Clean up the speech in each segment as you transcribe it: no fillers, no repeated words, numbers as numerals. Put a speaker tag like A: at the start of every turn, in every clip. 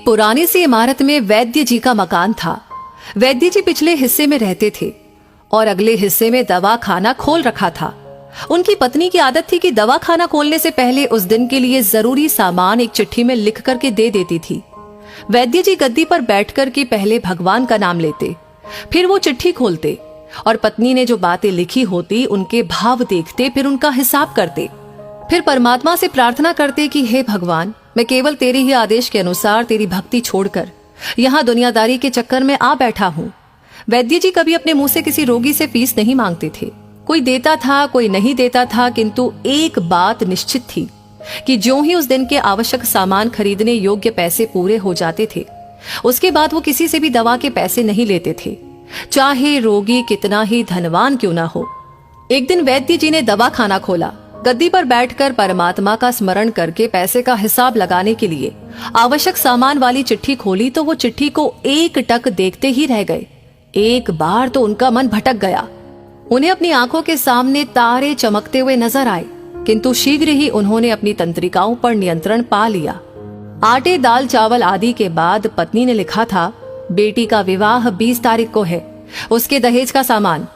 A: एक पुरानी सी इमारत में वैद्य जी का मकान था। वैद्य जी पिछले हिस्से में रहते थे और अगले हिस्से में दवा खाना खोल रखा था। उनकी पत्नी की आदत थी कि दवा खाना खोलने से पहले उस दिन के लिए जरूरी सामान एक चिट्ठी में लिख करके दे देती थी। वैद्य जी गद्दी पर बैठकर के पहले भगवान का नाम लेते, फिर वो चिट्ठी खोलते और पत्नी ने जो बातें लिखी होती उनके भाव देखते, फिर उनका हिसाब करते, फिर परमात्मा से प्रार्थना करते कि हे भगवान, मैं केवल तेरे ही आदेश के अनुसार तेरी भक्ति छोड़कर यहाँ दुनियादारी के चक्कर में आ बैठा हूँ। वैद्य जी कभी अपने मुंह से किसी रोगी से फीस नहीं मांगते थे। कोई देता था, कोई नहीं देता था, किंतु एक बात निश्चित थी कि ज्यों ही उस दिन के आवश्यक सामान खरीदने योग्य पैसे पूरे हो जाते थे, उसके बाद वो किसी से भी दवा के पैसे नहीं लेते थे, चाहे रोगी कितना ही धनवान क्यों ना हो। एक दिन वैद्य जी ने दवा खाना खोला। गद्दी पर बैठकर परमात्मा का स्मरण करके पैसे का हिसाब लगाने के लिए आवश्यक सामान वाली चिट्ठी खोली तो वो चिट्ठी को एक टक देखते ही रह गए। एक बार तो उनका मन भटक गया। उन्हें अपनी आंखों के सामने तारे चमकते हुए नजर आए, किंतु शीघ्र ही उन्होंने अपनी तंत्रिकाओं पर नियंत्रण पा लिया। आटे, दाल, चावल आदि के बाद पत्नी ने लिखा था, बेटी का विवाह 20 तारीख को है, उसके दहेज का सामान।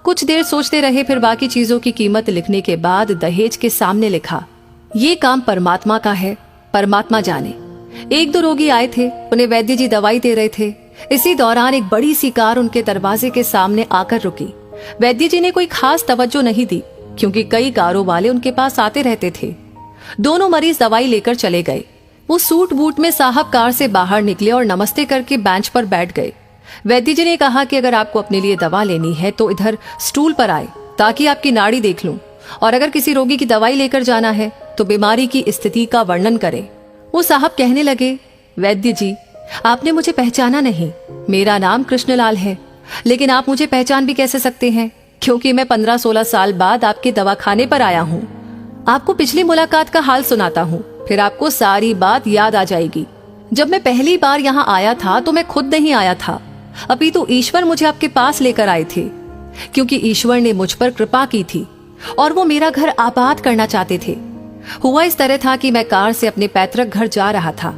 A: कुछ देर सोचते रहे, फिर बाकी चीजों की कीमत लिखने के बाद दहेज के सामने लिखा, ये काम परमात्मा का है, परमात्मा जाने। 1-2 रोगी आए थे, उन्हें वैद्य जी दवाई दे रहे थे। इसी दौरान एक बड़ी सी कार उनके दरवाजे के सामने आकर रुकी। वैद्य जी ने कोई खास तवज्जो नहीं दी, क्योंकि कई कारों वाले उनके पास आते रहते थे। दोनों मरीज दवाई लेकर चले गए। वो सूट बूट में साहब कार से बाहर निकले और नमस्ते करके बेंच पर बैठ गए। वैद्य जी ने कहा कि अगर आपको अपने लिए दवा लेनी है तो इधर स्टूल पर आए, ताकि आपकी नाड़ी देख लूं, और अगर किसी रोगी की दवाई लेकर जाना है तो बीमारी की स्थिति का वर्णन करें। वो साहब कहने लगे, वैद्य जी, आपने मुझे पहचाना नहीं। मेरा नाम कृष्णलाल है, लेकिन आप मुझे पहचान भी कैसे सकते हैं, क्योंकि मैं 15-16 साल बाद आपके दवाखाने पर आया हूँ। आपको पिछली मुलाकात का हाल सुनाता हूँ, फिर आपको सारी बात याद आ जाएगी। जब मैं पहली बार यहाँ आया था तो मैं खुद नहीं आया था, अपितु ईश्वर मुझे आपके पास लेकर आए थे, क्योंकि ईश्वर ने मुझ पर कृपा की थी और वो मेरा घर आबाद करना चाहते थे। हुआ इस तरह था कि मैं कार से अपने पैतृक घर जा रहा था।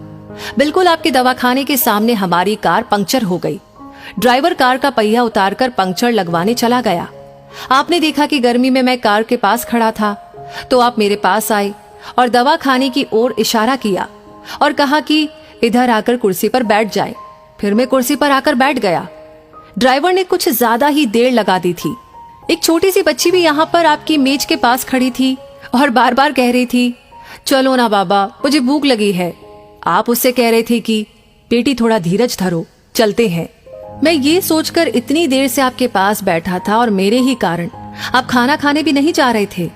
A: बिल्कुल आपके दवाखाने के सामने हमारी कार पंक्चर हो गई। ड्राइवर कार का पहिया उतारकर पंक्चर लगवाने चला गया। आपने देखा कि गर्मी में मैं कार के पास खड़ा था, तो आप मेरे पास आए और दवाखाने की ओर इशारा किया और कहा कि इधर आकर कुर्सी पर बैठ जाए। फिर मैं कुर्सी पर आकर बैठ गया। ड्राइवर ने कुछ ज्यादा ही देर लगा दी थी। एक छोटी सी बच्ची भी यहाँ पर आपकी मेज के पास खड़ी थी और बार बार कह रही थी, चलो ना बाबा, मुझे भूख लगी है। आप उससे कह रहे थे कि बेटी थोड़ा धीरज धरो, चलते हैं। मैं ये सोचकर इतनी देर से आपके पास बैठा था और मेरे ही कारण आप खाना खाने भी नहीं जा रहे थे।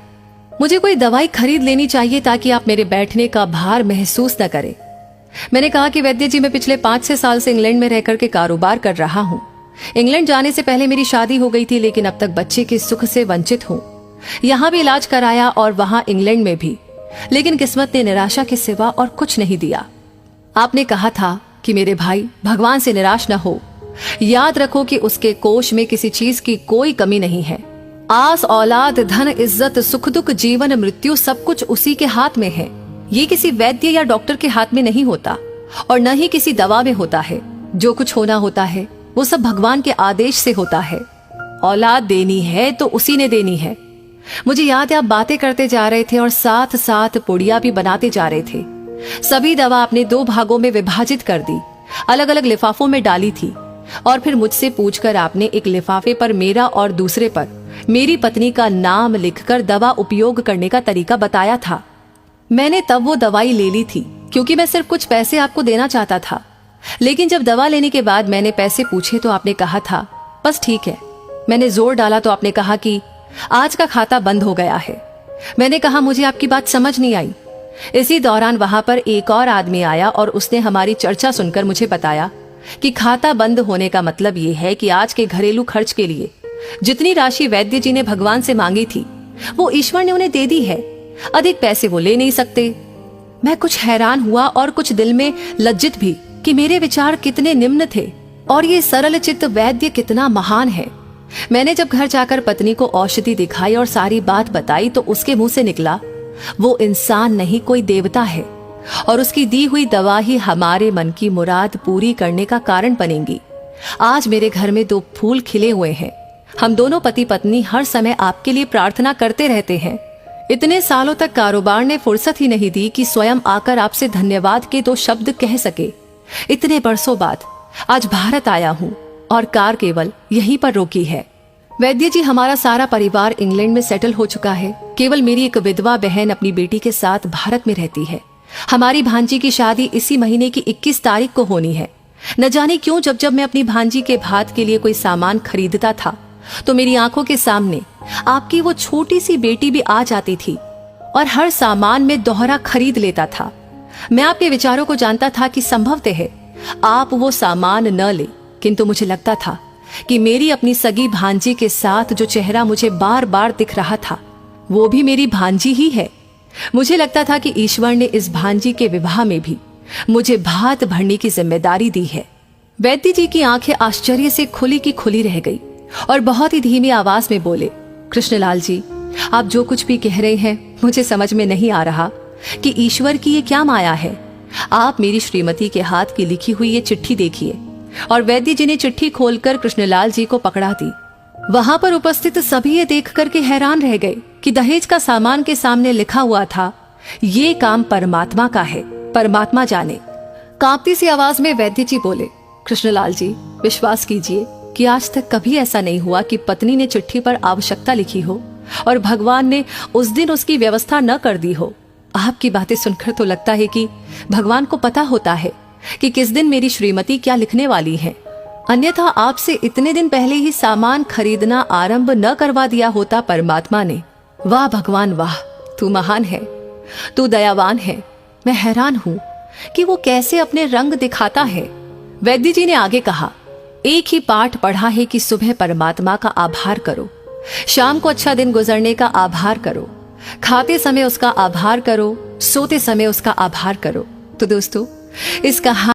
A: मुझे कोई दवाई खरीद लेनी चाहिए ताकि आप मेरे बैठने का भार महसूस न करें। मैंने कहा कि वैद्य जी, मैं पिछले 5-6 साल से इंग्लैंड में रहकर के कारोबार कर रहा हूँ। इंग्लैंड जाने से पहले मेरी शादी हो गई थी, लेकिन अब तक बच्चे के सुख से वंचित हूँ। यहाँ भी इलाज कराया और वहाँ इंग्लैंड में भी, लेकिन किस्मत ने निराशा के सिवा और कुछ नहीं दिया। आपने कहा था कि मेरे भाई, भगवान से निराश न हो। याद रखो कि उसके कोष में किसी चीज की कोई कमी नहीं है। आस, औलाद, धन, इज्जत, सुख दुख, जीवन, मृत्यु, सब कुछ उसी के हाथ में है। ये किसी वैद्य या डॉक्टर के हाथ में नहीं होता और न ही किसी दवा में होता है। जो कुछ होना होता है वो सब भगवान के आदेश से होता है। औलाद देनी है तो उसी ने देनी है। मुझे याद है आप बातें करते जा रहे थे और साथ साथ पुड़िया भी बनाते जा रहे थे। सभी दवा आपने 2 भागों में विभाजित कर दी, अलग अलग लिफाफों में डाली थी और फिर मुझसे पूछकर आपने एक लिफाफे पर मेरा और दूसरे पर मेरी पत्नी का नाम लिखकर दवा उपयोग करने का तरीका बताया था। मैंने तब वो दवाई ले ली थी, क्योंकि मैं सिर्फ कुछ पैसे आपको देना चाहता था। लेकिन जब दवा लेने के बाद मैंने पैसे पूछे तो आपने कहा था, बस ठीक है। मैंने जोर डाला तो आपने कहा कि आज का खाता बंद हो गया है। मैंने कहा, मुझे आपकी बात समझ नहीं आई। इसी दौरान वहां पर एक और आदमी आया और उसने हमारी चर्चा सुनकर मुझे बताया कि खाता बंद होने का मतलब ये है कि आज के घरेलू खर्च के लिए जितनी राशि वैद्य जी ने भगवान से मांगी थी वो ईश्वर ने उन्हें दे दी है। अधिक पैसे वो ले नहीं सकते। मैं कुछ हैरान हुआ और कुछ दिल में लज्जित भी कि मेरे विचार कितने निम्न थे और ये सरल चित्त वैद्य कितना महान है। मैंने जब घर जाकर पत्नी को औषधि दिखाई और सारी बात बताई तो उसके मुंह से निकला, वो इंसान नहीं, कोई देवता है। और उसकी दी हुई दवा ही हमारे मन की मुराद पूरी करने का कारण बनेंगी। आज मेरे घर में 2 फूल खिले हुए हैं। हम दोनों पति पत्नी हर समय आपके लिए प्रार्थना करते रहते हैं। इतने सालों तक कारोबार ने फुर्सत ही नहीं दी कि स्वयं आकर आपसे धन्यवाद के 2 शब्द कह सके। इतने बरसों बाद आज भारत आया हूँ और कार केवल यहीं पर रोकी है। वैद्य जी, हमारा सारा परिवार इंग्लैंड में सेटल हो चुका है। केवल मेरी एक विधवा बहन अपनी बेटी के साथ भारत में रहती है। हमारी भांजी की शादी इसी महीने की 21 तारीख को होनी है। न जाने क्यों जब जब मैं अपनी भांजी के भात के लिए कोई सामान खरीदता था तो मेरी आंखों के सामने आपकी वो छोटी सी बेटी भी आ जाती थी और हर सामान में दोहरा खरीद लेता था। मैं आपके विचारों को जानता था कि संभवतः है आप वो सामान न ले, किंतु मुझे लगता था कि मेरी अपनी सगी भांजी के साथ जो चेहरा मुझे बार बार दिख रहा था वो भी मेरी भांजी ही है। मुझे लगता था कि ईश्वर ने इस भांजी के विवाह में भी मुझे भात भरने की जिम्मेदारी दी है। वैद्य जी की आंखें आश्चर्य से खुली की खुली रह गई और बहुत ही धीमी आवाज में बोले, कृष्णलाल जी, आप जो कुछ भी कह रहे हैं मुझे समझ में नहीं आ रहा कि ईश्वर की ये क्या माया है। आप मेरी श्रीमती के हाथ की लिखी हुई ये चिट्ठी देखिए। और वैद्य जी ने चिट्ठी खोलकर कृष्णलाल जी को पकड़ा दी। वहां पर उपस्थित सभी ये देख करके हैरान रह गए कि दहेज का सामान के सामने लिखा हुआ था, ये काम परमात्मा का है, परमात्मा जाने। कांपती सी आवाज में वैद्य जी बोले, कृष्णलाल जी, विश्वास कीजिए कि आज तक कभी ऐसा नहीं हुआ कि पत्नी ने चिट्ठी पर आवश्यकता लिखी हो और भगवान ने उस दिन उसकी व्यवस्था न कर दी हो। आपकी बातें सुनकर तो लगता है कि भगवान को पता होता है कि किस दिन मेरी श्रीमती क्या लिखने वाली है। अन्यथा आपसे इतने दिन पहले ही सामान खरीदना आरंभ न करवा दिया होता परमात्मा ने। वाह भगवान वाह, तू महान है, तू दयावान है। मैं हैरान हूं कि वो कैसे अपने रंग दिखाता है। वैद्य जी ने आगे कहा, एक ही पाठ पढ़ा है कि सुबह परमात्मा का आभार करो, शाम को अच्छा दिन गुजरने का आभार करो, खाते समय उसका आभार करो, सोते समय उसका आभार करो। तो दोस्तों, इस कहानी